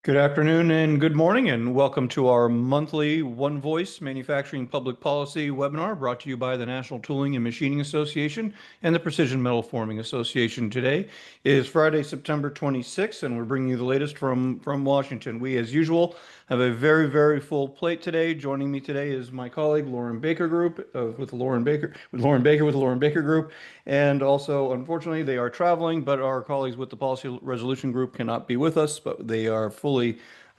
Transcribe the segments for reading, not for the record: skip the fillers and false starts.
Good afternoon and good morning, and welcome to our monthly One Voice Manufacturing Public Policy webinar brought to you by the National Tooling and Machining Association and the Precision Metal Forming Association. Today is Friday, September 26th, and we're bringing you the latest from Washington. We, as usual, have a very full plate today. Joining me today is my colleague Lauren Baker Group with Lauren Baker with the Lauren Baker Group, and also, unfortunately, they are traveling, but our colleagues with the Policy Resolution Group cannot be with us, but they are fully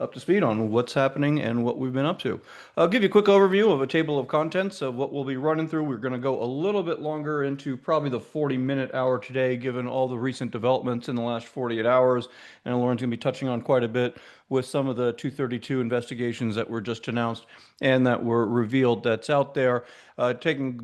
up to speed on what's happening and what we've been up to. I'll give you a quick overview of a table of contents of what we'll be running through. We're going to go a little bit longer into probably the 40-minute hour today, given all the recent developments in the last 48 hours. And Lauren's going to be touching on quite a bit with some of the 232 investigations that were just announced and that were revealed that's out there.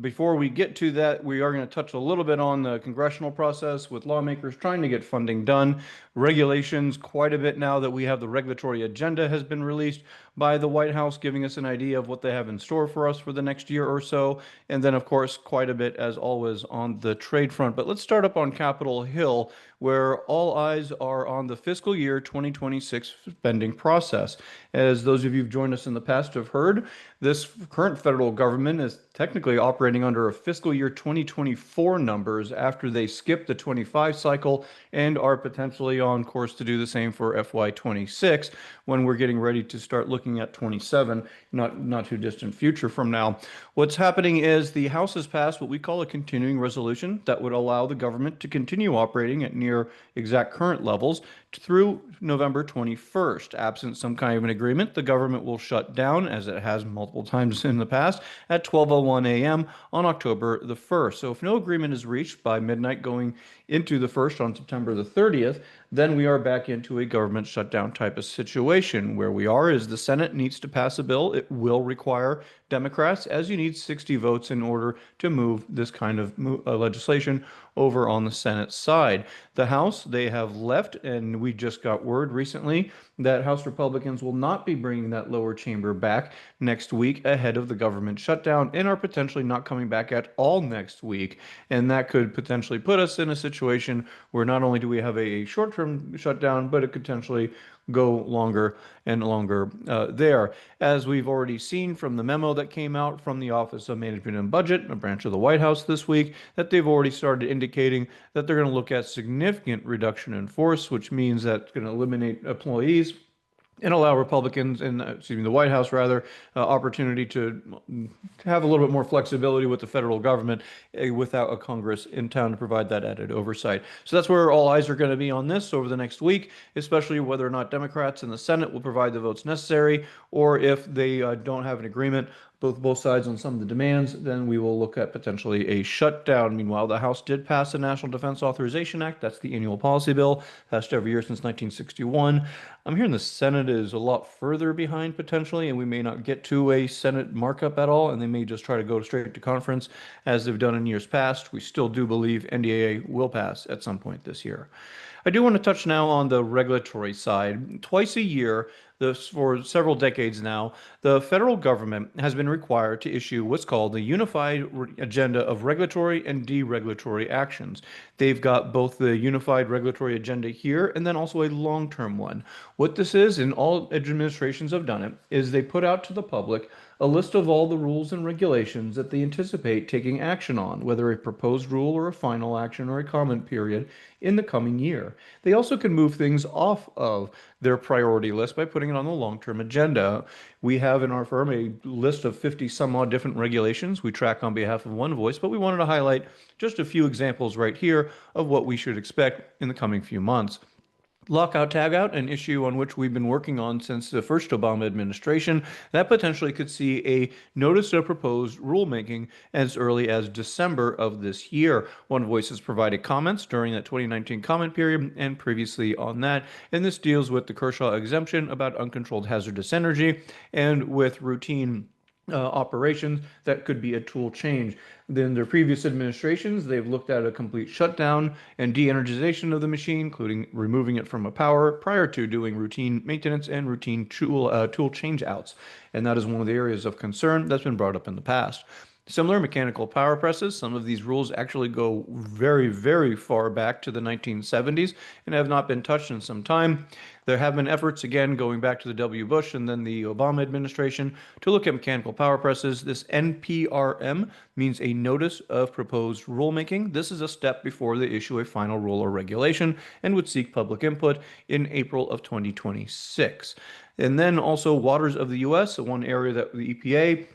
Before we get to that, we are going to touch a little bit on the congressional process with lawmakers trying to get funding done, regulations, quite a bit now that we have the regulatory agenda has been released by the White House, giving us an idea of what they have in store for us for the next year or so. And then, of course, quite a bit, as always, on the trade front. But let's start up on Capitol Hill, where all eyes are on the fiscal year 2026 spending process. As those of you who've joined us in the past have heard, this current federal government is technically operating under a fiscal year 2024 numbers after they skipped the 25 cycle and are potentially on course to do the same for FY26 when we're getting ready to start looking at 27, not too distant future from now. What's happening is the House has passed what we call a continuing resolution that would allow the government to continue operating at near exact current levels through November 21st. Absent some kind of an agreement, the government will shut down, as it has multiple times in the past, at 12:01 a.m. on October the 1st. So if no agreement is reached by midnight going into the 1st on September the 30th, then we are back into a government shutdown type of situation. Where we are is the Senate needs to pass a bill. It will require Democrats, as you need 60 votes in order to move this kind of legislation over on the Senate side. The House, they have left, and we just got word recently that House Republicans will not be bringing that lower chamber back next week ahead of the government shutdown and are potentially not coming back at all next week. And that could potentially put us in a situation where not only do we have a short-term shutdown, but it could potentially go longer and longer there. As we've already seen from the memo that came out from the Office of Management and Budget, a branch of the White House this week, that they've already started indicating that they're going to look at significant reduction in force, which means that it's going to eliminate employees and allow Republicans and, the White House rather, opportunity to have a little bit more flexibility with the federal government without a Congress in town to provide that added oversight. So that's where all eyes are going to be on this over the next week, especially whether or not Democrats in the Senate will provide the votes necessary, or if they don't have an agreement, both sides on some of the demands, then we will look at potentially a shutdown. Meanwhile, the House did pass the National Defense Authorization Act. That's the annual policy bill, passed every year since 1961. I'm hearing the Senate is a lot further behind potentially, and we may not get to a Senate markup at all, and they may just try to go straight to conference as they've done in years past. We still do believe NDAA will pass at some point this year. I do want to touch now on the regulatory side. Twice a year, for several decades now, the federal government has been required to issue what's called the Unified Agenda of Regulatory and Deregulatory Actions. They've got both the Unified Regulatory Agenda here and then also a long-term one. What this is, and all administrations have done it, is they put out to the public a list of all the rules and regulations that they anticipate taking action on, whether a proposed rule or a final action or a comment period in the coming year. They also can move things off of their priority list by putting it on the long-term agenda. We have in our firm a list of 50 some odd different regulations we track on behalf of One Voice, but we wanted to highlight just a few examples right here of what we should expect in the coming few months. Lockout tagout, an issue on which we've been working on since the first Obama administration, that potentially could see a notice of proposed rulemaking as early as December of this year. One Voice has provided comments during that 2019 comment period and previously on that, and this deals with the Kershaw exemption about uncontrolled hazardous energy and with routine operations that could be a tool change. Then their previous administrations, they've looked at a complete shutdown and de-energization of the machine, including removing it from a power prior to doing routine maintenance and routine tool change outs. And that is one of the areas of concern that's been brought up in the past. Similar mechanical power presses, some of these rules actually go very, very far back to the 1970s and have not been touched in some time. There have been efforts, again, going back to the W. Bush and then the Obama administration, to look at mechanical power presses. This NPRM means a Notice of Proposed Rulemaking. This is a step before they issue a final rule or regulation and would seek public input in April of 2026. And then also waters of the U.S., one area that the EPA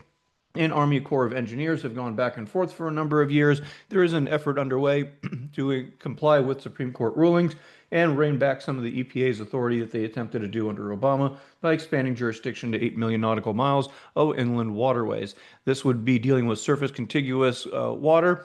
and Army Corps of Engineers have gone back and forth for a number of years. There is an effort underway to comply with Supreme Court rulings and rein back some of the EPA's authority that they attempted to do under Obama by expanding jurisdiction to 8 million nautical miles of inland waterways. This would be dealing with surface contiguous water.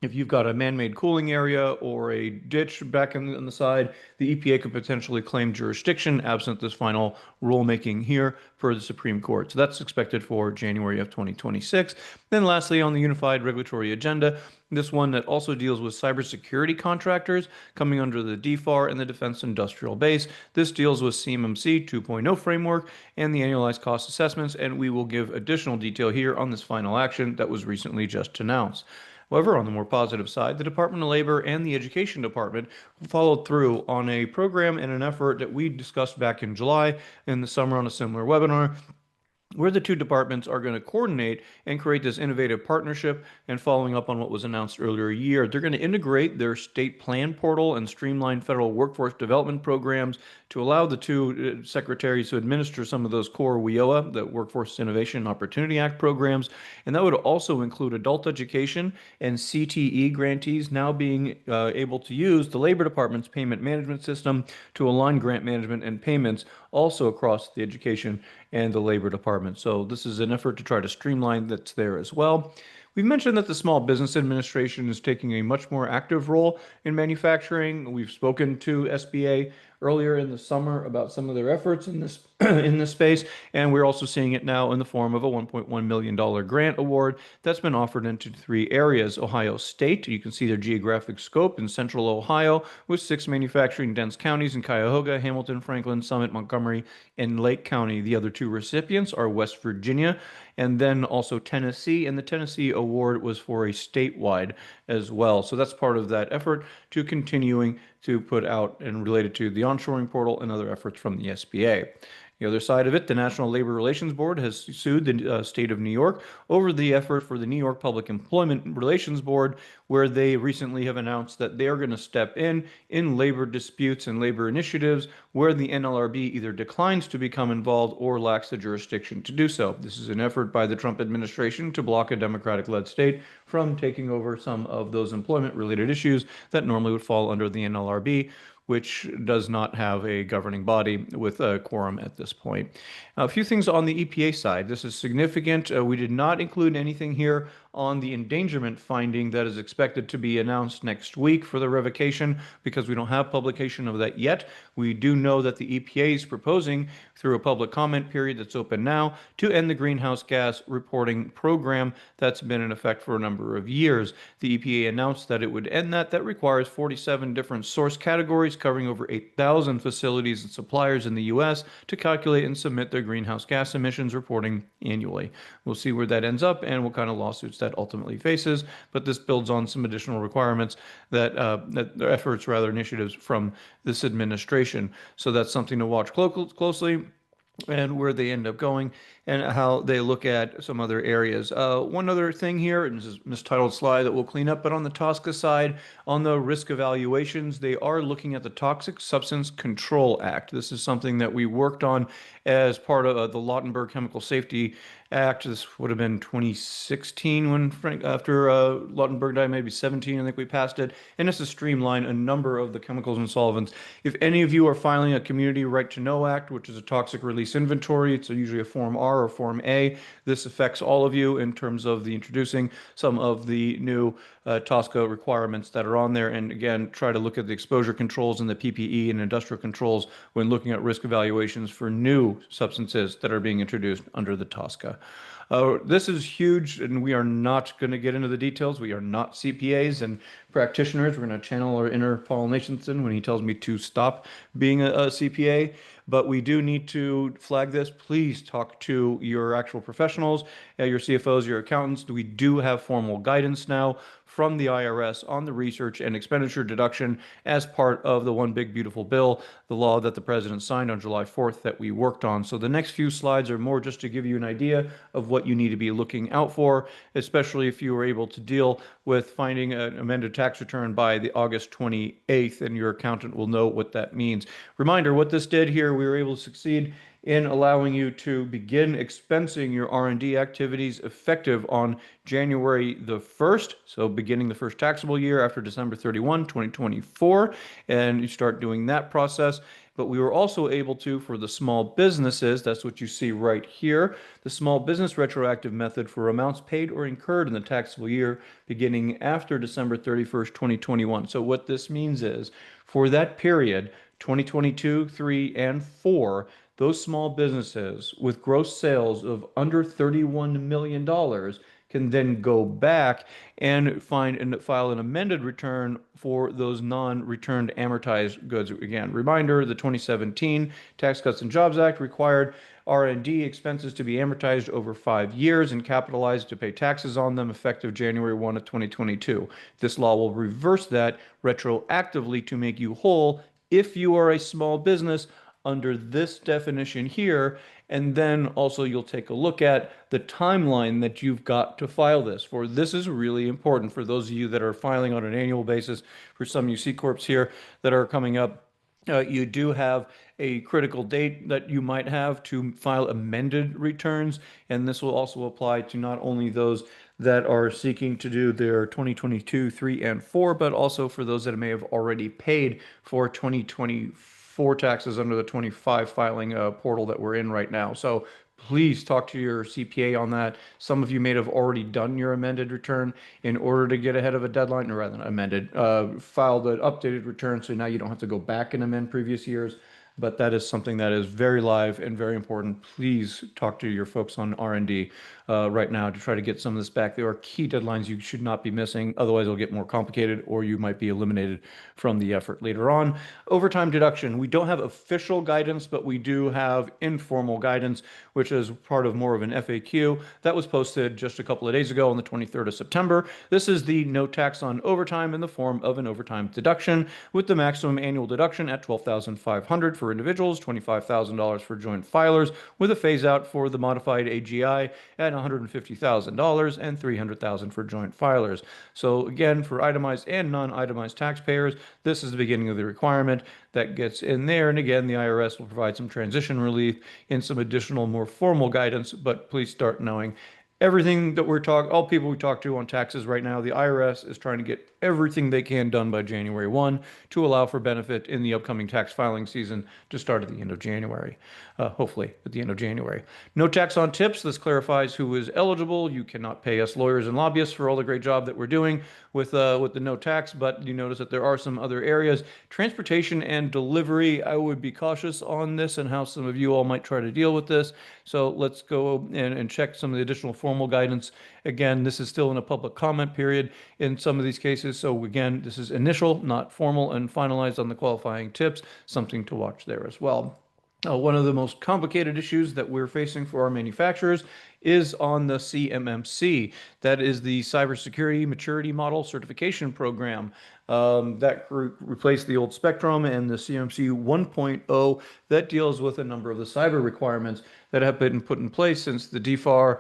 If you've got a man-made cooling area or a ditch back on the side, the EPA could potentially claim jurisdiction absent this final rulemaking here for the Supreme Court. So that's expected for January of 2026. Then lastly, on the unified regulatory agenda, this one that also deals with cybersecurity contractors coming under the DFAR and the Defense Industrial Base. This deals with CMMC 2.0 framework and the annualized cost assessments, and we will give additional detail here on this final action that was recently just announced. However, on the more positive side, the Department of Labor and the Education Department followed through on a program and an effort that we discussed back in July in the summer on a similar webinar, where the two departments are going to coordinate and create this innovative partnership. And following up on what was announced earlier a year, they're going to integrate their state plan portal and streamline federal workforce development programs to allow the two secretaries to administer some of those core WIOA, the Workforce Innovation and Opportunity Act programs. And that would also include adult education and CTE grantees now being able to use the Labor Department's payment management system to align grant management and payments also across the education and the Labor Department. So this is an effort to try to streamline that's there as well. We've mentioned that the Small Business Administration is taking a much more active role in manufacturing. We've spoken to SBA earlier in the summer about some of their efforts in this in this space, and we're also seeing it now in the form of a $1.1 million grant award that's been offered into 3 areas. Ohio State, you can see their geographic scope in central Ohio with 6 manufacturing dense counties in Cuyahoga, Hamilton, Franklin, Summit, Montgomery, and Lake County. The other 2 recipients are West Virginia and then also Tennessee, and the Tennessee award was for a statewide as well. So that's part of that effort to continuing to put out and related to the onshoring portal and other efforts from the SBA. The other side of it, the National Labor Relations Board has sued the state of New York over the effort for the New York Public Employment Relations Board, where they recently have announced that they are going to step in labor disputes and labor initiatives where the NLRB either declines to become involved or lacks the jurisdiction to do so. This is an effort by the Trump administration to block a Democratic-led state from taking over some of those employment-related issues that normally would fall under the NLRB, which does not have a governing body with a quorum at this point. A few things on the EPA side. This is significant. We did not include anything here on the endangerment finding that is expected to be announced next week for the revocation because we don't have publication of that yet. We do know that the EPA is proposing through a public comment period that's open now to end the greenhouse gas reporting program that's been in effect for a number of years. The EPA announced that it would end that. That requires 47 different source categories covering over 8,000 facilities and suppliers in the U.S. to calculate and submit their greenhouse gas emissions reporting annually. We'll see where that ends up and what kind of lawsuits that ultimately faces, but this builds on some additional requirements that efforts, rather initiatives from this administration. So that's something to watch closely and where they end up going and how they look at some other areas. One other thing here, and this is a mistitled slide that we'll clean up, but on the TSCA side, on the risk evaluations, they are looking at the Toxic Substance Control Act. This is something that we worked on as part of the Lautenberg Chemical Safety Act. This would have been 2016 when after Lautenberg died, maybe 17, I think we passed it. And this is streamline a number of the chemicals and solvents. If any of you are filing a Community Right to Know Act, which is a toxic release inventory, it's usually a Form R or Form A. This affects all of you in terms of the introducing some of the new TSCA requirements that are on there. And again, try to look at the exposure controls and the PPE and industrial controls when looking at risk evaluations for new substances that are being introduced under the TSCA. This is huge, and we are not going to get into the details. We are not CPAs and practitioners. We're going to channel our inner Paul Nathanson when he tells me to stop being a CPA. But we do need to flag this. Please talk to your actual professionals, your CFOs, your accountants. We do have formal guidance now from the IRS on the research and expenditure deduction as part of the One Big Beautiful Bill, the law that the president signed on July 4th that we worked on. So the next few slides are more just to give you an idea of what you need to be looking out for, especially if you were able to deal with finding an amended tax return by the August 28th, and your accountant will know what that means. Reminder, what this did here, we were able to succeed in allowing you to begin expensing your R&D activities effective on January the 1st, so beginning the first taxable year after December 31, 2024, and you start doing that process. But we were also able to, for the small businesses, that's what you see right here, the small business retroactive method for amounts paid or incurred in the taxable year beginning after December 31st, 2021. So what this means is, for that period, 2022, 3, and 4, those small businesses with gross sales of under $31 million can then go back and find and file an amended return for those non-returned amortized goods. Again, reminder, the 2017 Tax Cuts and Jobs Act required R&D expenses to be amortized over 5 years and capitalized to pay taxes on them effective January 1 of 2022. This law will reverse that retroactively to make you whole if you are a small business under this definition here, and then also you'll take a look at the timeline that you've got to file this for. This is really important for those of you that are filing on an annual basis. For some you C Corps here that are coming up, you do have a critical date that you might have to file amended returns, and this will also apply to not only those that are seeking to do their 2022, 3, and 4, but also for those that may have already paid for 2024 taxes under the 25 filing portal that we're in right now. So please talk to your CPA on that. Some of you may have already done your amended return in order to get ahead of a deadline, or rather than amended, filed an updated return, so now you don't have to go back and amend previous years. But that is something that is very live and very important. Please talk to your folks on R&D right now to try to get some of this back. There are key deadlines you should not be missing. Otherwise, it'll get more complicated, or you might be eliminated from the effort later on. Overtime deduction. We don't have official guidance, but we do have informal guidance, which is part of more of an FAQ that was posted just a couple of days ago on the 23rd of September. This is the no tax on overtime in the form of an overtime deduction, with the maximum annual deduction at $12,500 for individuals, $25,000 for joint filers, with a phase out for the modified AGI at $150,000 and $300,000 for joint filers. So again, for itemized and non-itemized taxpayers, this is the beginning of the requirement that gets in there. And again, the IRS will provide some transition relief in some additional, more formal guidance, but please start knowing everything that we're talking, all people we talk to on taxes right now, the IRS is trying to get everything they can done by January 1 to allow for benefit in the upcoming tax filing season to start at the end of January, hopefully at the end of January. No tax on tips. This clarifies who is eligible. You cannot pay us lawyers and lobbyists for all the great job that we're doing with the no tax, but you notice that there are some other areas. Transportation and delivery, I would be cautious on this and how some of you all might try to deal with this. So let's go and check some of the additional formal guidance. Again, this is still in a public comment period in some of these cases. So again, this is initial, not formal, and finalized on the qualifying tips, something to watch there as well. One of the most complicated issues that we're facing for our manufacturers is on the CMMC. That is the Cybersecurity Maturity Model Certification Program. That replaced the old Spectrum and the CMMC 1.0 that deals with a number of the cyber requirements that have been put in place since the DFAR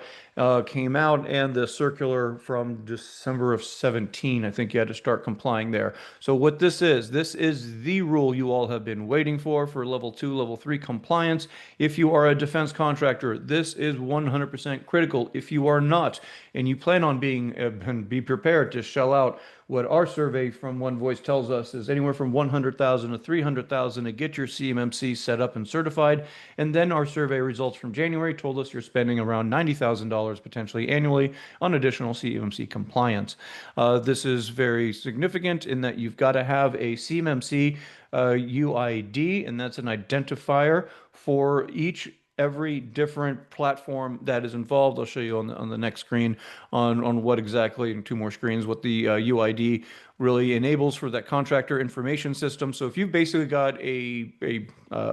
came out, and the circular from December of 17. I think you had to start complying there. So what this is the rule you all have been waiting for level 2, level 3 compliance. If you are a defense contractor, this is 100% 100% critical. If you are not, and you plan on being, and be prepared to shell out what our survey from One Voice tells us is anywhere from 100,000 to 300,000 to get your CMMC set up and certified. And then our survey results from January told us you're spending around $90,000 potentially annually on additional CMMC compliance. This is very significant in that you've got to have a CMMC UID, and that's an identifier for every different platform that is involved. I'll show you on the next screen on what exactly, in two more screens, what the UID really enables for that contractor information system. So if you've basically got a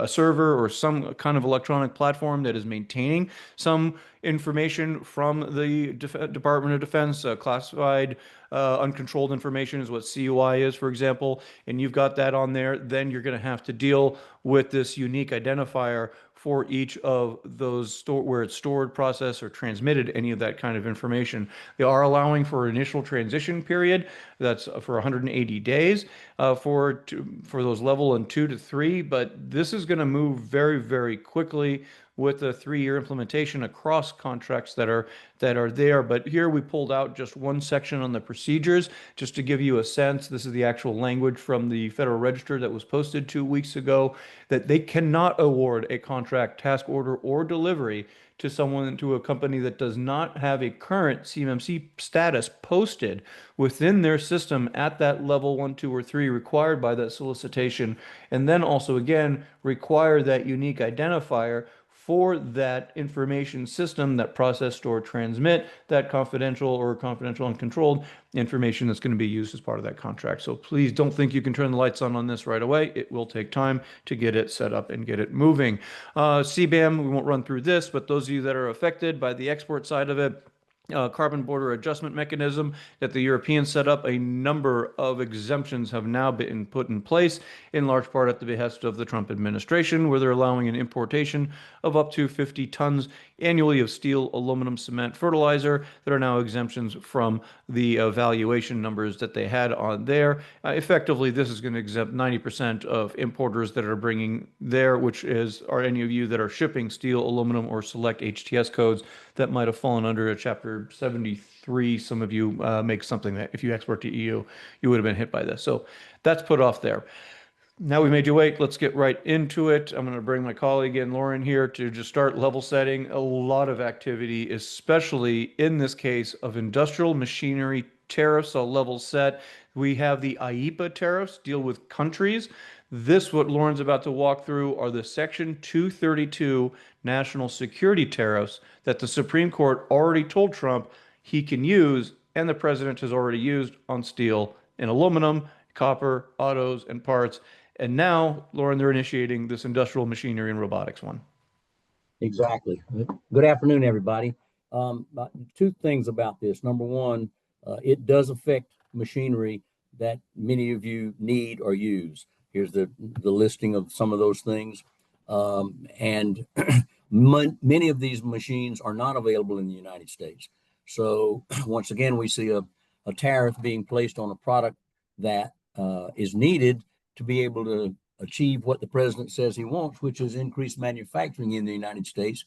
server or some kind of electronic platform that is maintaining some information from the Department of Defense, classified, uncontrolled information is what CUI is, for example, and you've got that on there, then you're going to have to deal with this unique identifier for each of those where it's stored, processed, or transmitted any of that kind of information. They are allowing for an initial transition period that's for 180 days for those level and 2 to 3, but this is going to move very, very quickly with a 3-year implementation across contracts that are there. But here we pulled out just one section on the procedures just to give you a sense. This is the actual language from the Federal Register that was posted 2 weeks ago, that they cannot award a contract, task order, or delivery to a company that does not have a current CMMC status posted within their system at that level 1, 2, or 3 required by that solicitation, and then also again require that unique identifier for that information system, that process, store, transmit, that confidential uncontrolled information that's going to be used as part of that contract. So please don't think you can turn the lights on this right away. It will take time to get it set up and get it moving. CBAM, we won't run through this, but those of you that are affected by the export side of it, carbon border adjustment mechanism that the Europeans set up, a number of exemptions have now been put in place, in large part at the behest of the Trump administration, where they're allowing an importation of up to 50 tons annually of steel, aluminum, cement, fertilizer that are now exemptions from the valuation numbers that they had on there. Effectively, this is going to exempt 90% of importers that are bringing there, are any of you that are shipping steel, aluminum, or select HTS codes that might have fallen under a Chapter 73. Some of you make something that if you export to EU, you would have been hit by this. So that's put off there. Now we made you wait. Let's get right into it. I'm going to bring my colleague in, Lauren, here to just start level setting. A lot of activity, especially in this case of industrial machinery tariffs. I'll level set. We have the IEEPA tariffs, deal with countries. What Lauren's about to walk through are the Section 232 national security tariffs that the Supreme Court already told Trump he can use, and the president has already used on steel and aluminum, copper, autos, and parts. And now, Lauren, they're initiating this industrial machinery and robotics one. Exactly. Good afternoon, everybody. Two things about this. Number one, it does affect machinery that many of you need or use. Here's the listing of some of those things. And many of these machines are not available in the United States. So once again, we see a tariff being placed on a product that is needed to be able to achieve what the president says he wants, which is increased manufacturing in the United States.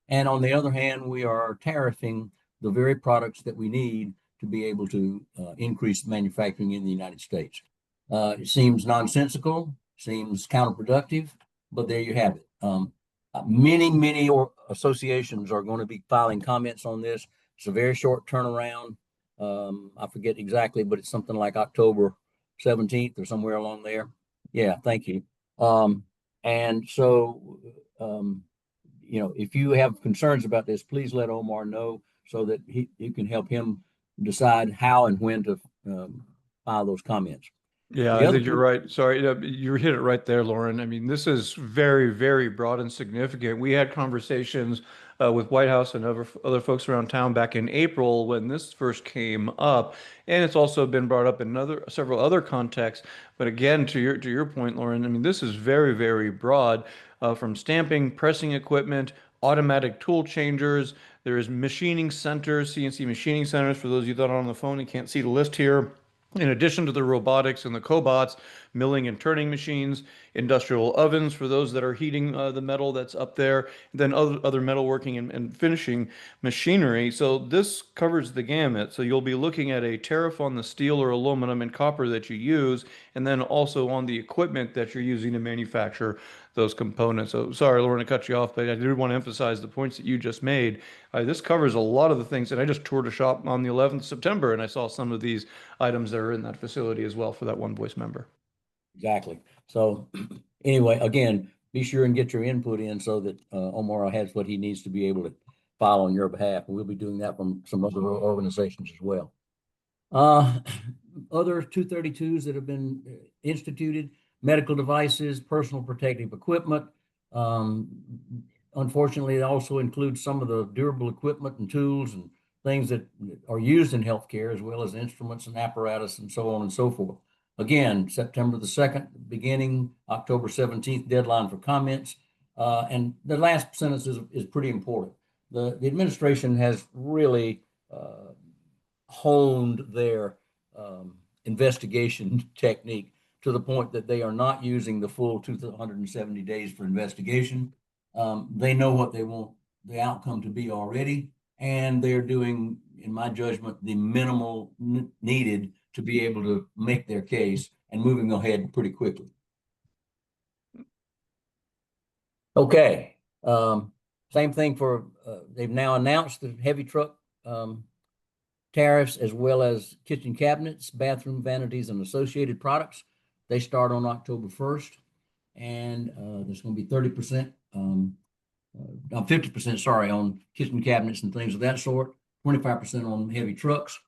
And on the other hand, we are tariffing the very products that we need to be able to increase manufacturing in the United States. It seems nonsensical, seems counterproductive, but there you have it. Many associations are going to be filing comments on this. It's a very short turnaround. I forget exactly, but it's something like October 17th or somewhere along there. Yeah, thank you. And so, if you have concerns about this, please let Omar know so that you can help him decide how and when to file those comments. Yeah, I think you're right. Sorry, you hit it right there, Lauren. I mean, this is very, very broad and significant. We had conversations with White House and other folks around town back in April when this first came up, and it's also been brought up in several other contexts. But again, to your point, Lauren, I mean, this is very, very broad, from stamping, pressing equipment, automatic tool changers. There is machining centers, CNC machining centers. For those of you that are on the phone and can't see the list here. In addition to the robotics and the cobots, milling and turning machines, industrial ovens for those that are heating the metal that's up there, then other metalworking and finishing machinery. So this covers the gamut. So you'll be looking at a tariff on the steel or aluminum and copper that you use, and then also on the equipment that you're using to manufacture those components. So sorry, Lauren, to cut you off, but I do want to emphasize the points that you just made. This covers a lot of the things, and I just toured a shop on the 11th of September, and I saw some of these items that are in that facility as well for that One Voice member. Exactly. So anyway, again, be sure and get your input in so that Omar has what he needs to be able to file on your behalf. And we'll be doing that from some other organizations as well. Other 232s that have been instituted, medical devices, personal protective equipment. Unfortunately, it also includes some of the durable equipment and tools and things that are used in healthcare, as well as instruments and apparatus and so on and so forth. Again, September the 2nd, beginning, October 17th, deadline for comments. And the last sentence is pretty important. The administration has really honed their investigation technique to the point that they are not using the full 270 days for investigation. They know what they want the outcome to be already, and they're doing, in my judgment, the minimal needed to be able to make their case and moving ahead pretty quickly. Okay. Same thing for, they've now announced the heavy truck tariffs, as well as kitchen cabinets, bathroom vanities, and associated products. They start on October 1st, and there's going to be 30%, 50%, sorry, on kitchen cabinets and things of that sort, 25% on heavy trucks.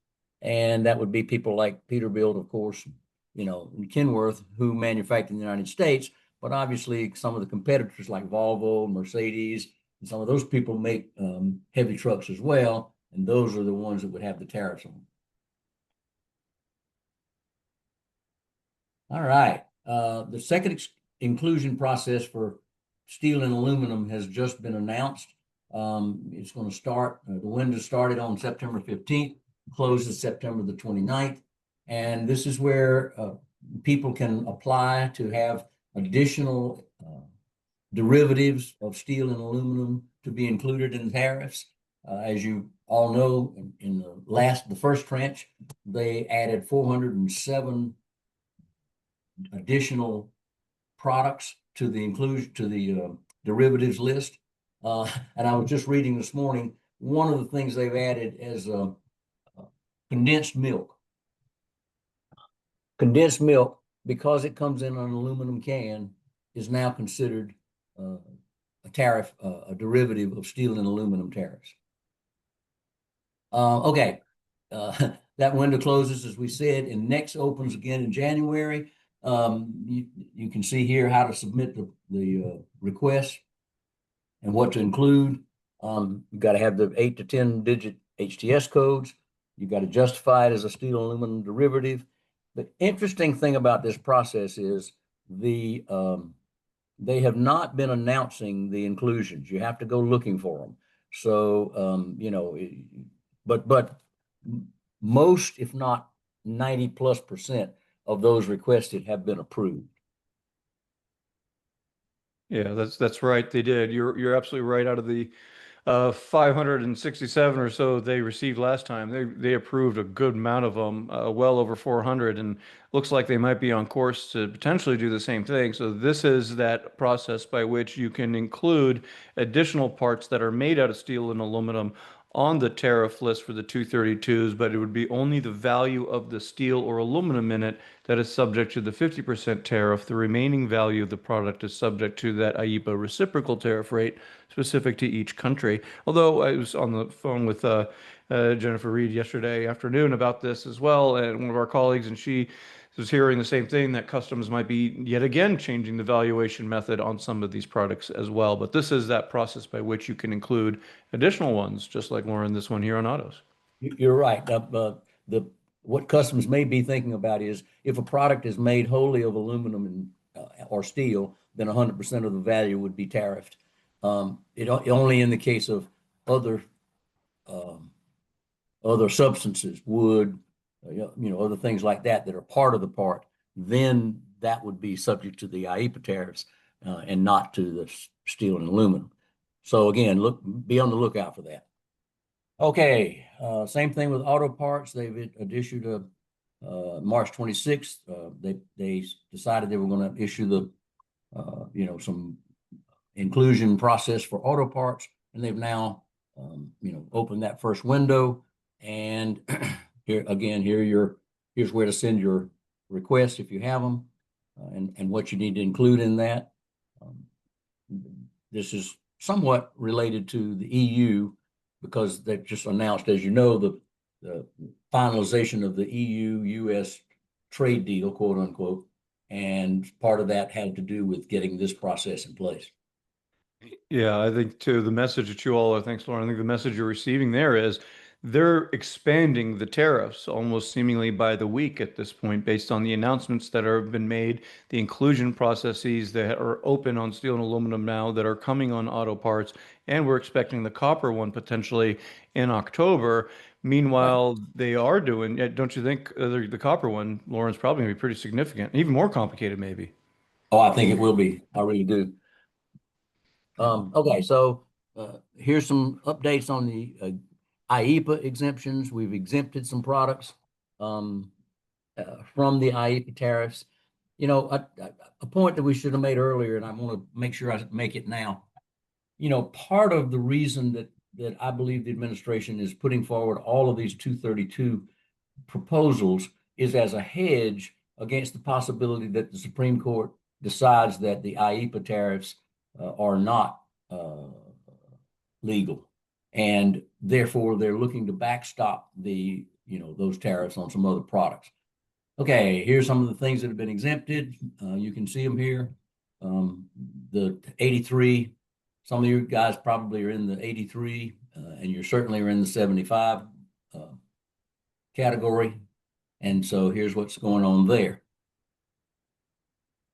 And that would be people like Peterbilt, of course, you know, and Kenworth, who manufacture in the United States, but obviously some of the competitors like Volvo, Mercedes, and some of those people make heavy trucks as well. And those are the ones that would have the tariffs on. All right. The second inclusion process for steel and aluminum has just been announced. It's going to start, the window started on September 15th, closes September the 29th. And this is where people can apply to have additional derivatives of steel and aluminum to be included in the tariffs. As you all know, in the first tranche, they added 407 additional products to the inclusion, to the derivatives list. And I was just reading this morning, one of the things they've added is condensed milk. Condensed milk, because it comes in an aluminum can, is now considered a tariff, a derivative of steel and aluminum tariffs. Okay, that window closes, as we said, and next opens again in January. You can see here how to submit the request and what to include. You've got to have the 8 to 10 digit HTS codes. You've got to justify it as a steel aluminum derivative. The interesting thing about this process is they have not been announcing the inclusions. You have to go looking for them. So, you know, but most, if not 90+% of those requested have been approved. Yeah, that's right. They did. You're absolutely right. Out of the 567 or so they received last time, they approved a good amount of them, well over 400, and looks like they might be on course to potentially do the same thing. So this is that process by which you can include additional parts that are made out of steel and aluminum on the tariff list for the 232s, but it would be only the value of the steel or aluminum in it that is subject to the 50% tariff. The remaining value of the product is subject to that IEEPA reciprocal tariff rate specific to each country. Although I was on the phone with Jennifer Reed yesterday afternoon about this as well, and one of our colleagues, and she was hearing the same thing, that customs might be yet again changing the valuation method on some of these products as well. But this is that process by which you can include additional ones, just like Lauren, this one here on autos. You're right. What customs may be thinking about is if a product is made wholly of aluminum and, or steel, then 100% of the value would be tariffed. Only in the case of other substances, wood, you know, other things like that that are part of the part, then that would be subject to the IEEPA tariffs and not to the steel and aluminum. So again, be on the lookout for that. Okay, same thing with auto parts. They've issued a March 26th. They decided they were going to issue the some inclusion process for auto parts, and they've now opened that first window. And here again, here's where to send your requests if you have them, and what you need to include in that. This is somewhat related to the EU because they've just announced, as you know, the finalization of the EU-US trade deal, quote unquote, and part of that had to do with getting this process in place. Yeah, I think too, the message that you all are, thanks, Lauren. I think the message you're receiving there is they're expanding the tariffs almost seemingly by the week at this point, based on the announcements that have been made, the inclusion processes that are open on steel and aluminum now that are coming on auto parts, and we're expecting the copper one potentially in October. Meanwhile, they are doing, don't you think the copper one, Lauren's probably going to be pretty significant, even more complicated maybe? Oh, I think it will be. I really do. Okay, so here's some updates on the IEEPA exemptions. We've exempted some products from the IEEPA tariffs. A point that we should have made earlier, and I want to make sure I make it now. Part of the reason that I believe the administration is putting forward all of these 232 proposals is as a hedge against the possibility that the Supreme Court decides that the IEEPA tariffs are not legal, and therefore they're looking to backstop those tariffs on some other products. Okay, here's some of the things that have been exempted. You can see them here. The 83, some of you guys probably are in the 83, and you're certainly are in the 75 category. And so here's what's going on there.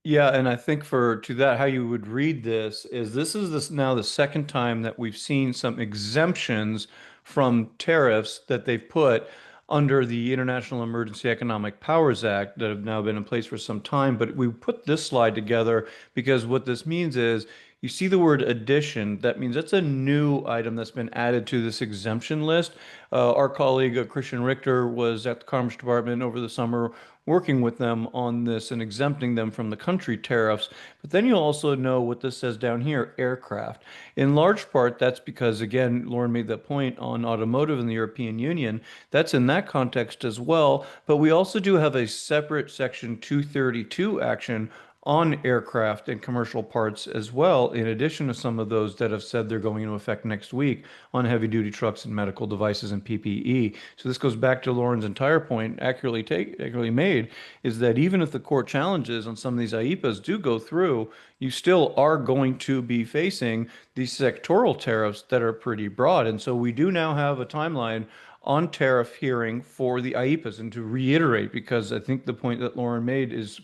Yeah, and I think to that, how you would read this is this now the second time that we've seen some exemptions from tariffs that they've put under the International Emergency Economic Powers Act that have now been in place for some time. But we put this slide together because what this means is you see the word addition. That means that's a new item that's been added to this exemption list. Our colleague Christian Richter was at the Commerce Department over the summer working with them on this and exempting them from the country tariffs. But then you'll also know what this says down here, aircraft. In large part, that's because, again, Lauren made that point on automotive in the European Union. That's in that context as well. But we also do have a separate Section 232 action on aircraft and commercial parts as well, in addition to some of those that have said they're going into effect next week on heavy duty trucks and medical devices and PPE. So this goes back to Lauren's entire point, accurately made, is that even if the court challenges on some of these IEEPAs do go through, you still are going to be facing these sectoral tariffs that are pretty broad. And so we do now have a timeline on tariff hearing for the IEEPAs. And to reiterate, because I think the point that Lauren made is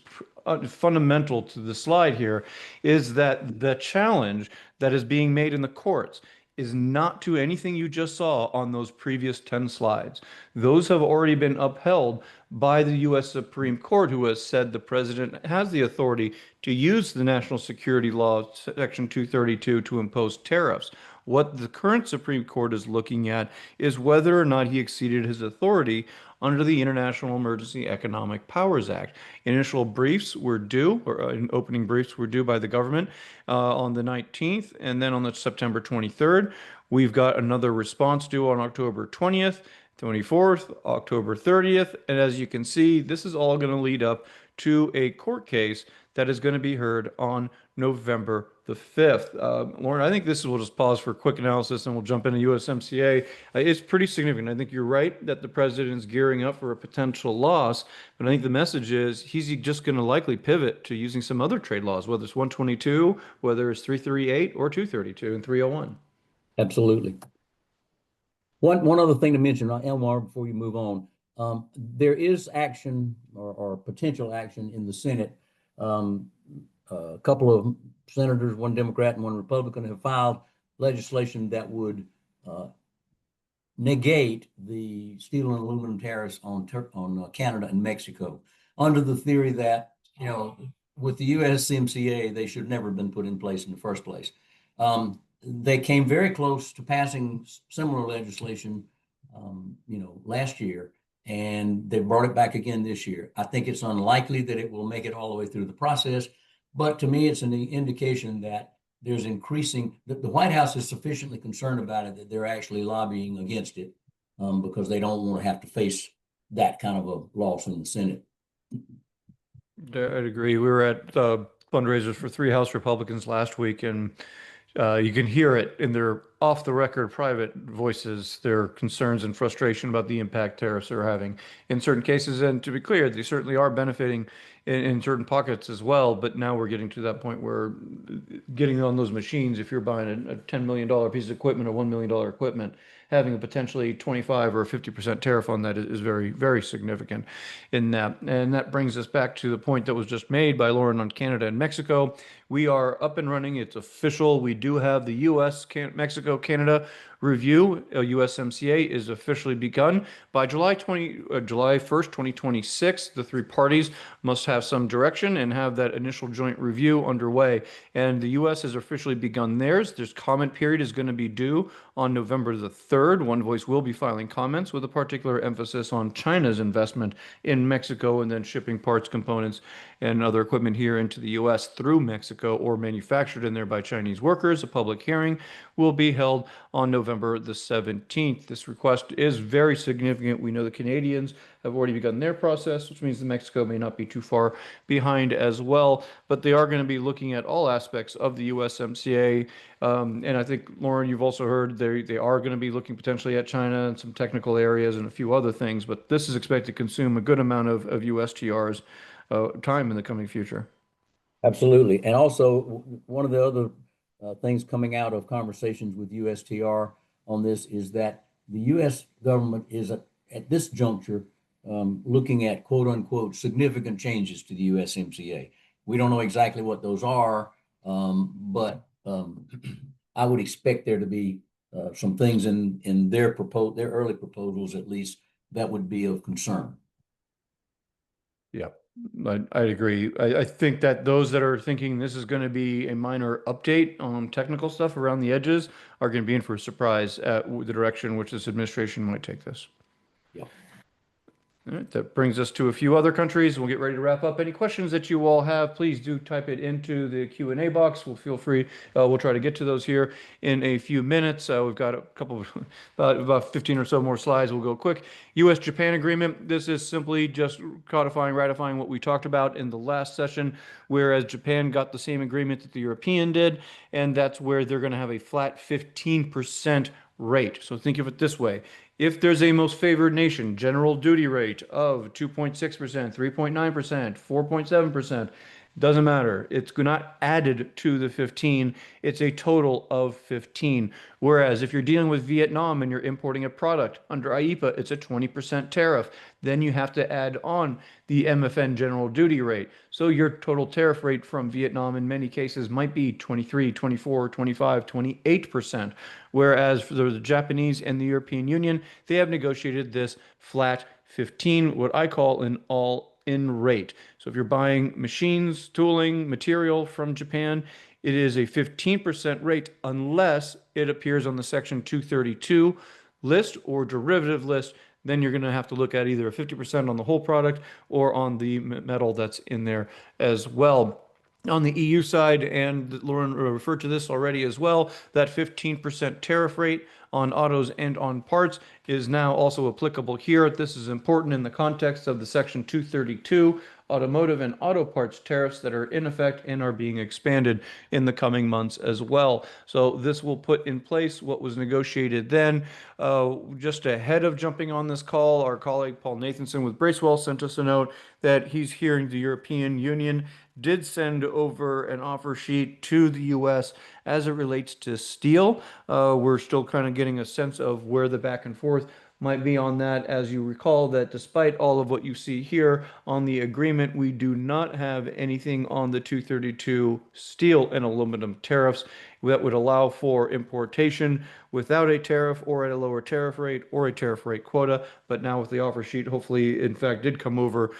fundamental to the slide here, is that the challenge that is being made in the courts is not to anything you just saw on those previous 10 slides. Those have already been upheld by the U.S. Supreme Court, who has said the president has the authority to use the national security law, Section 232, to impose tariffs. What the current Supreme Court is looking at is whether or not he exceeded his authority under the International Emergency Economic Powers Act. Initial briefs were due, or opening briefs were due by the government on the 19th, and then on the September 23rd. We've got another response due on October 20th, 24th, October 30th, and as you can see, this is all going to lead up to a court case that is going to be heard on November the 5th. Lauren, I think we'll just pause for a quick analysis and we'll jump into USMCA. It's pretty significant. I think you're right that the president is gearing up for a potential loss, but I think the message is he's just going to likely pivot to using some other trade laws, whether it's 122, whether it's 338 or 232 and 301. Absolutely. One other thing to mention, Elmar, before you move on, there is action or potential action in the Senate. A couple of senators, one Democrat and one Republican, have filed legislation that would negate the steel and aluminum tariffs on Canada and Mexico, under the theory that you know, with the USMCA, they should never have been put in place in the first place. They came very close to passing similar legislation, last year, and they brought it back again this year. I think it's unlikely that it will make it all the way through the process, but to me, it's an indication that there's increasing, the White House is sufficiently concerned about it that they're actually lobbying against it, because they don't want to have to face that kind of a loss in the Senate. I'd agree. We were at fundraisers for three House Republicans last week, and you can hear it in their off the record private voices, their concerns and frustration about the impact tariffs are having in certain cases. And to be clear, they certainly are benefiting in certain pockets as well. But now we're getting to that point where getting on those machines, if you're buying a $10 million piece of equipment or $1 million equipment, having a potentially 25 or 50% tariff on that is very, very significant in that. And that brings us back to the point that was just made by Lauren on Canada and Mexico. We are up and running. It's official. We do have the U.S. Mexico Canada review. USMCA is officially begun by July 1st, 2026. The three parties must have some direction and have that initial joint review underway. And the U.S. has officially begun theirs. This comment period is going to be due on November the 3rd. One Voice will be filing comments with a particular emphasis on China's investment in Mexico and then shipping parts, components, and other equipment here into the U.S. through Mexico or manufactured in there by Chinese workers. A public hearing will be held on November the 17th. This request is very significant. We know the Canadians have already begun their process, which means that Mexico may not be too far behind as well. But they are going to be looking at all aspects of the USMCA. And I think, Lauren, you've also heard they are going to be looking potentially at China and some technical areas and a few other things. But this is expected to consume a good amount of USTR's time in the coming future. Absolutely. And also, one of the other things coming out of conversations with USTR on this is that the U.S. government is at this juncture looking at quote unquote significant changes to the USMCA. We don't know exactly what those are, but I would expect there to be some things in their early proposals, at least, that would be of concern. Yeah, I agree. I think that those that are thinking this is going to be a minor update on technical stuff around the edges are going to be in for a surprise at the direction which this administration might take this. Yeah. All right, that brings us to a few other countries. We'll get ready to wrap up. Any questions that you all have, please do type it into the Q&A box. We'll feel free. We'll try to get to those here in a few minutes. We've got a couple of about 15 or so more slides. We'll go quick. U.S.-Japan agreement. This is simply just codifying, ratifying what we talked about in the last session, whereas Japan got the same agreement that the European did, and that's where they're going to have a flat 15% rate. So think of it this way. If there's a most favored nation general duty rate of 2.6%, 3.9%, 4.7%, doesn't matter. It's not added to the 15. It's a total of 15. Whereas if you're dealing with Vietnam and you're importing a product under IEEPA, it's a 20% tariff. Then you have to add on the MFN general duty rate. So your total tariff rate from Vietnam in many cases might be 23, 24, 25, 28%. Whereas for the Japanese and the European Union, they have negotiated this flat 15, what I call an all-in rate. So if you're buying machines, tooling, material from Japan, it is a 15% rate unless it appears on the Section 232 list or derivative list. Then you're going to have to look at either a 50% on the whole product or on the metal that's in there as well. On the EU side, and Lauren referred to this already as well, that 15% tariff rate on autos and on parts is now also applicable here. This is important in the context of the Section 232 automotive and auto parts tariffs that are in effect and are being expanded in the coming months as well. So this will put in place what was negotiated then. Just ahead of jumping on this call, our colleague Paul Nathanson with Bracewell sent us a note that he's hearing the European Union did send over an offer sheet to the U.S. as it relates to steel. We're still kind of getting a sense of where the back and forth might be on that. As you recall, that despite all of what you see here on the agreement, we do not have anything on the 232 steel and aluminum tariffs. that would allow for importation without a tariff or at a lower tariff rate or a tariff rate quota. But now with the offer sheet, hopefully, in fact, did come over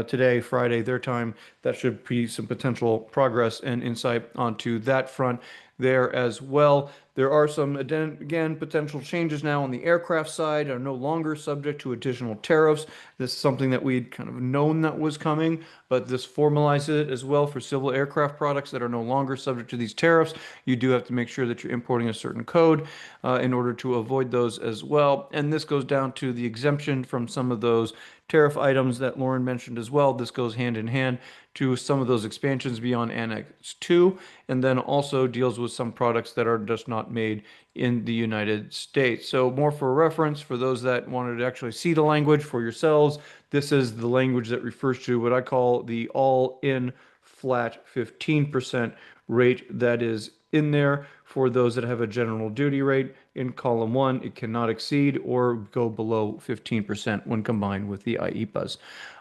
today, Friday, their time, that should be some potential progress and insight onto that front there as well. There are some, again, potential changes now on the aircraft side are no longer subject to additional tariffs. This is something that we'd kind of known that was coming, but this formalizes it as well for civil aircraft products that are no longer subject to these tariffs. You do have to make sure that you're importing a certain code in order to avoid those as well. And this goes down to the exemption from some of those tariff items that Lauren mentioned as well. This goes hand in hand to some of those expansions beyond Annex 2, and then also deals with some products that are just not made in the United States. So more for reference, for those that wanted to actually see the language for yourselves, this is the language that refers to what I call the all-in flat 15% rate that is in there for those that have a general duty rate. In column 1, it cannot exceed or go below 15% when combined with the IEPAs.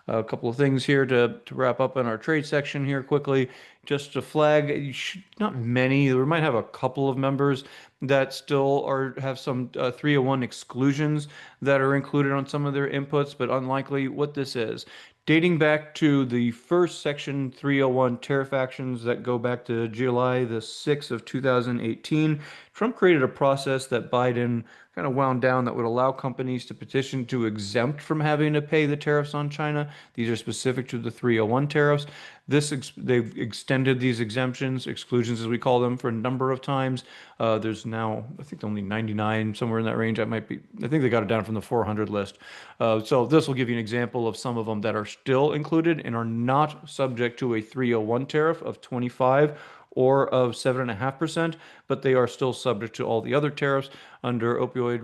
A couple of things here to wrap up in our trade section here quickly. Just to flag, not many, we might have a couple of members that still have some 301 exclusions that are included on some of their inputs, but unlikely what this is. Dating back to the first Section 301 tariff actions that go back to July the 6th of 2018, Trump created a process that Biden kind of wound down that would allow companies to petition to exempt from having to pay the tariffs on China. These are specific to the 301 tariffs. They've extended these exemptions, exclusions as we call them, for a number of times. There's now, I think, only 99, somewhere in that range. I think they got it down from the 400 list. So this will give you an example of some of them that are still included and are not subject to a 301 tariff of 25 or of 7.5%, but they are still subject to all the other tariffs under opioid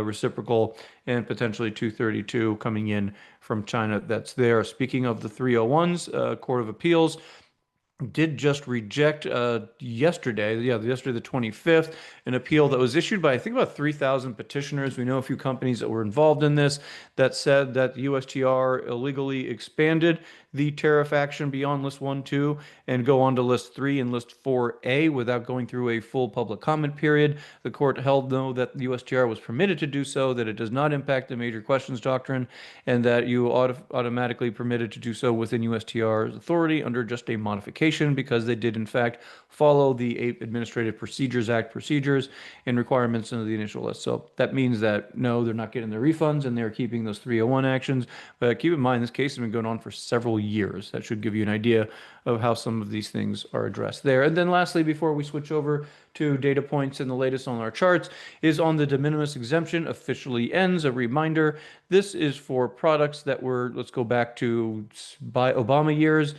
reciprocal and potentially 232 coming in from China that's there. Speaking of the 301s, Court of Appeals did just reject yesterday the 25th, an appeal that was issued by, I think, about 3,000 petitioners. We know a few companies that were involved in this that said that the USTR illegally expanded the tariff action beyond list 1, 2, and go on to list 3 and list 4A without going through a full public comment period. The court held, though, that the USTR was permitted to do so, that it does not impact the major questions doctrine, and that you automatically permitted to do so within USTR's authority under just a modification, because they did, in fact, follow the Administrative Procedures Act procedures and requirements under the initial list. So that means that, no, they're not getting their refunds and they're keeping those 301 actions. But keep in mind, this case has been going on for several years. That should give you an idea of how some of these things are addressed there. And then lastly, before we switch over to data points and the latest on our charts, is on the de minimis exemption officially ends. A reminder, this is for products that were, let's go back to by Obama years,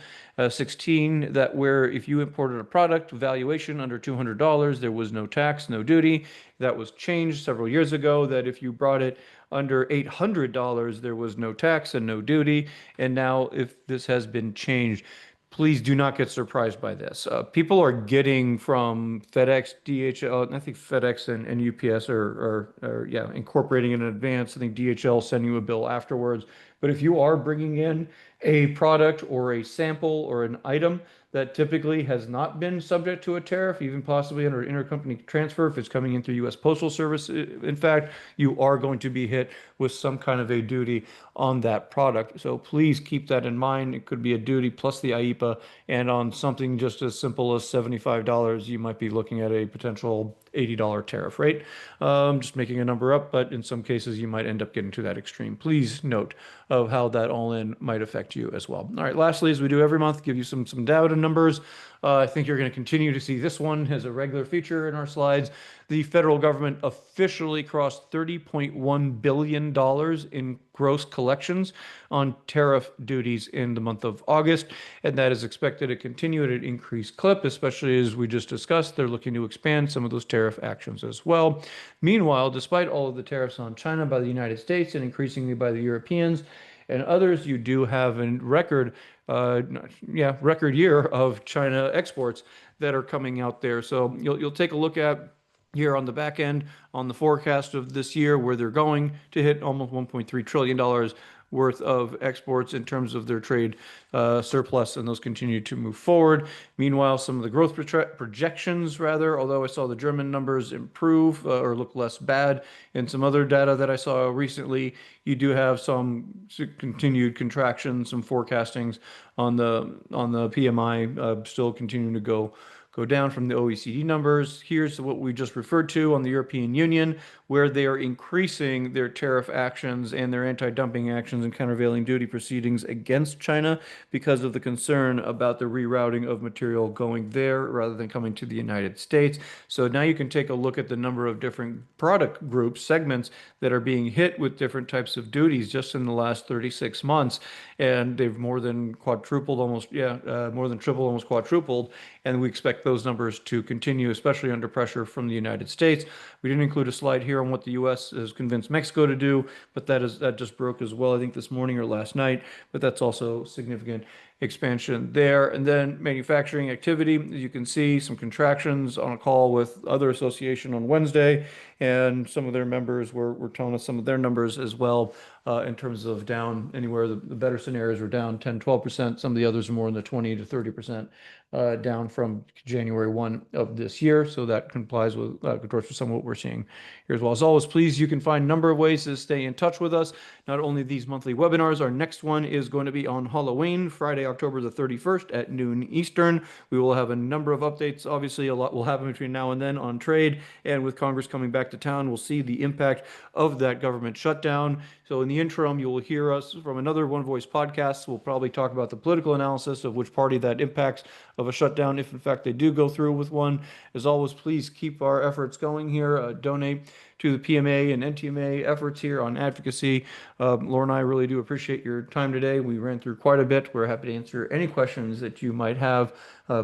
16, that where if you imported a product valuation under $200, there was no tax, no duty. That was changed several years ago, that if you brought it under $800, there was no tax and no duty. And now if this has been changed, please do not get surprised by this. People are getting from FedEx, DHL, and I think FedEx and UPS are incorporating it in advance. I think DHL sending you a bill afterwards. But if you are bringing in a product or a sample or an item that typically has not been subject to a tariff, even possibly under intercompany transfer, if it's coming in through U.S. Postal Service, in fact, you are going to be hit with some kind of a duty on that product. So please keep that in mind. It could be a duty plus the IEPA, and on something just as simple as $75, you might be looking at a potential $80 tariff rate. Just making a number up, but in some cases you might end up getting to that extreme. Please note of how that all-in might affect you as well. All right, lastly, as we do every month, give you some data numbers. I think you're going to continue to see this one as a regular feature in our slides. The federal government officially crossed $30.1 billion in gross collections on tariff duties in the month of August, and that is expected to continue at an increased clip, especially as we just discussed. They're looking to expand some of those tariff actions as well. Meanwhile, despite all of the tariffs on China by the United States and increasingly by the Europeans and others, you do have a record year of China exports that are coming out there. So you'll take a look at here on the back end on the forecast of this year, where they're going to hit almost $1.3 trillion worth of exports in terms of their trade surplus, and those continue to move forward. Meanwhile, some of the growth projections, rather, although I saw the German numbers improve or look less bad, and some other data that I saw recently, you do have some continued contraction, some forecastings on the PMI still continuing to go down from the OECD numbers. Here's what we just referred to on the European Union, where they are increasing their tariff actions and their anti-dumping actions and countervailing duty proceedings against China because of the concern about the rerouting of material going there rather than coming to the United States. So now you can take a look at the number of different product groups, segments that are being hit with different types of duties just in the last 36 months. And they've more than quadrupled, more than tripled, almost quadrupled. And we expect those numbers to continue, especially under pressure from the United States. We didn't include a slide here on what the U.S. has convinced Mexico to do, but that just broke as well, I think this morning or last night. But that's also significant expansion there. And then manufacturing activity, as you can see, some contractions on a call with other association on Wednesday, and some of their members were telling us some of their numbers as well in terms of down anywhere. The better scenarios were down 10, 12%. Some of the others are more in the 20 to 30% down from January 1 of this year. So that complies with some of what we're seeing here as well. As always, please, you can find a number of ways to stay in touch with us. Not only these monthly webinars, our next one is going to be on Halloween, Friday, October the 31st at noon Eastern. We will have a number of updates. Obviously, a lot will happen between now and then on trade, and with Congress coming back to town, we'll see the impact of that government shutdown. So in the interim, you will hear us from another One Voice podcast. We'll probably talk about the political analysis of which party that impacts of a shutdown, if in fact they do go through with one. As always, please keep our efforts going here. Donate to the PMA and NTMA efforts here on advocacy. Laura and I really do appreciate your time today. We ran through quite a bit. We're happy to answer any questions that you might have.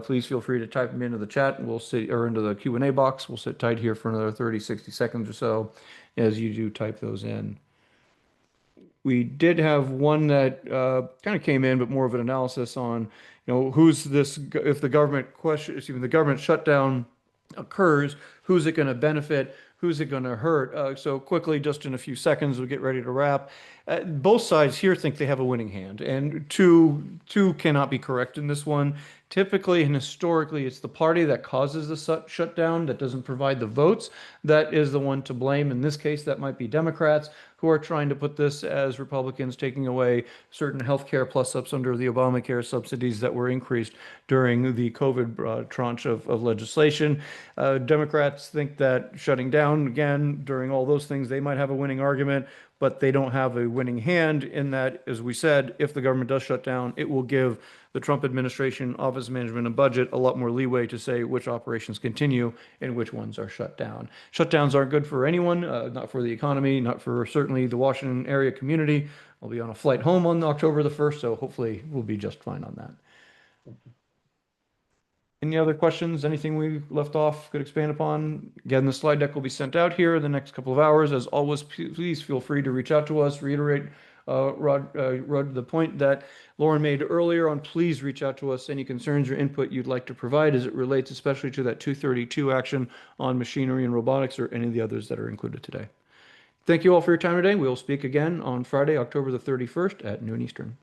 Please feel free to type them into the chat, and we'll sit, or into the Q&A box. We'll sit tight here for another 30, 60 seconds or so as you do type those in. We did have one that kind of came in, but more of an analysis on, who's this, if the government shutdown occurs, who's it going to benefit? Who's it going to hurt? So quickly, just in a few seconds, we'll get ready to wrap. Both sides here think they have a winning hand, and two cannot be correct in this one. Typically and historically, it's the party that causes the shutdown, that doesn't provide the votes, that is the one to blame. In this case, that might be Democrats, who are trying to put this as Republicans taking away certain healthcare plus-ups under the Obamacare subsidies that were increased during the COVID tranche of legislation. Democrats think that shutting down, again, during all those things, they might have a winning argument, but they don't have a winning hand in that, as we said, if the government does shut down, it will give the Trump administration, Office of Management and Budget, a lot more leeway to say which operations continue and which ones are shut down. Shutdowns aren't good for anyone, not for the economy, not for certainly the Washington area community. I'll be on a flight home on October the 1st, so hopefully we'll be just fine on that. Any other questions? Anything we left off could expand upon? Again, the slide deck will be sent out here in the next couple of hours. As always, please feel free to reach out to us, reiterate Rod, the point that Lauren made earlier on. Please reach out to us, any concerns or input you'd like to provide as it relates especially to that 232 action on machinery and robotics or any of the others that are included today. Thank you all for your time today. We will speak again on Friday, October the 31st at noon Eastern.